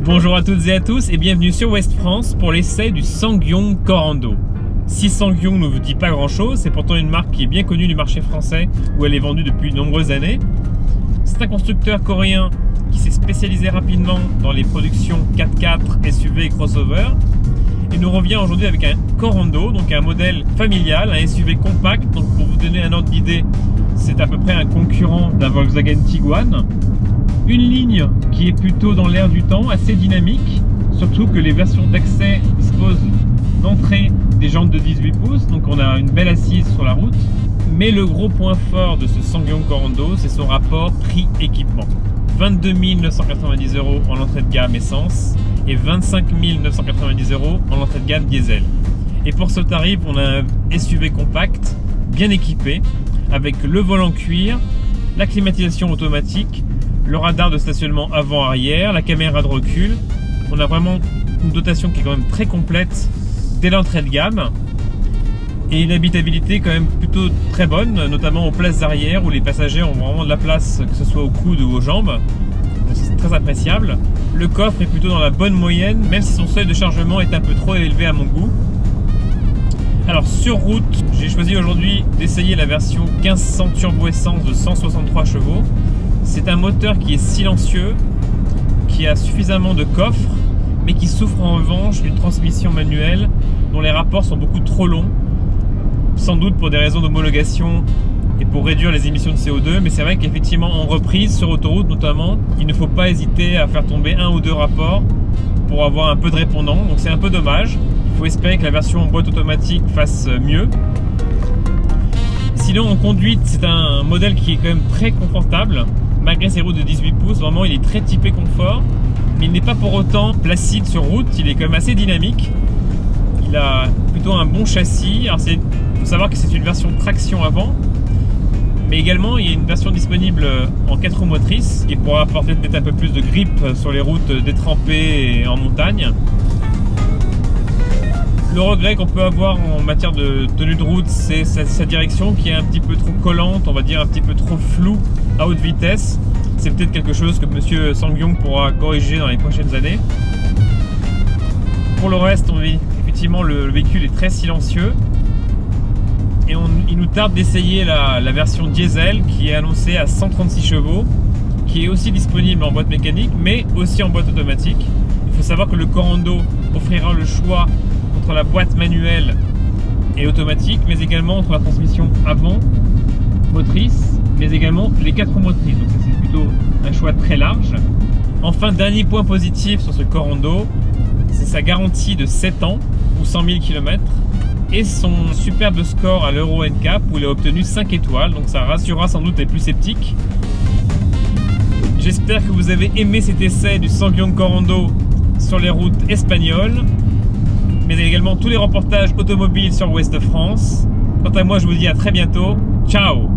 Bonjour à toutes et à tous et bienvenue sur Ouest France pour l'essai du SsangYong Corando. Si SsangYong ne vous dit pas grand chose, c'est pourtant une marque qui est bien connue du marché français où elle est vendue depuis de nombreuses années. C'est un constructeur coréen qui s'est spécialisé rapidement dans les productions 4x4, SUV et crossover. Et nous revient aujourd'hui avec un Corando, donc un modèle familial, un SUV compact. Donc pour vous donner un ordre d'idée, c'est à peu près un concurrent d'un Volkswagen Tiguan. Une ligne qui est plutôt dans l'air du temps, assez dynamique, surtout que les versions d'accès disposent d'entrée des jantes de 18 pouces, donc on a une belle assise sur la route. Mais le gros point fort de ce SsangYong Corando, c'est son rapport prix-équipement. 22 990 € en entrée de gamme essence et 25 990 € en entrée de gamme diesel. Et pour ce tarif, on a un SUV compact, bien équipé, avec le volant cuir, la climatisation automatique, le radar de stationnement avant-arrière, la caméra de recul. On a vraiment une dotation qui est quand même très complète dès l'entrée de gamme. Et une habitabilité quand même plutôt très bonne, notamment aux places arrière où les passagers ont vraiment de la place, que ce soit au coude ou aux jambes. C'est très appréciable. Le coffre est plutôt dans la bonne moyenne, même si son seuil de chargement est un peu trop élevé à mon goût. Alors sur route, j'ai choisi aujourd'hui d'essayer la version 1500 turbo essence de 163 chevaux. C'est un moteur qui est silencieux, qui a suffisamment de coffre, mais qui souffre en revanche d'une transmission manuelle dont les rapports sont beaucoup trop longs, sans doute pour des raisons d'homologation et pour réduire les émissions de CO2, mais c'est vrai qu'effectivement en reprise, sur autoroute notamment, il ne faut pas hésiter à faire tomber un ou deux rapports pour avoir un peu de répondant, donc c'est un peu dommage. Il faut espérer que la version en boîte automatique fasse mieux. Sinon en conduite, c'est un modèle qui est quand même très confortable. Malgré ses roues de 18 pouces, vraiment il est très typé confort, mais il n'est pas pour autant placide sur route, il est quand même assez dynamique. Il a plutôt un bon châssis. Alors il faut savoir que c'est une version traction avant, mais également il y a une version disponible en 4 roues motrices qui pourra apporter peut-être un peu plus de grip sur les routes détrempées et en montagne. Le regret qu'on peut avoir en matière de tenue de route, c'est sa direction qui est un petit peu trop collante, on va dire un petit peu trop floue à haute vitesse. C'est peut-être quelque chose que monsieur SsangYong pourra corriger dans les prochaines années. Pour le reste, effectivement, le véhicule est très silencieux. Et il nous tarde d'essayer la version diesel qui est annoncée à 136 chevaux, qui est aussi disponible en boîte mécanique, mais aussi en boîte automatique. Il faut savoir que le Corando offrira le choix entre la boîte manuelle et automatique, mais également entre la transmission avant, motrice, mais également les 4 roues motrices. Donc c'est plutôt un choix très large. Enfin, dernier point positif sur ce Corando, c'est sa garantie de 7 ans ou 100 000 km et son superbe score à l'Euro NCAP où il a obtenu 5 étoiles, donc ça rassurera sans doute les plus sceptiques. J'espère que vous avez aimé cet essai du SsangYong Corando sur les routes espagnoles, mais également tous les reportages automobiles sur Ouest France. Quant à moi, je vous dis à très bientôt. Ciao!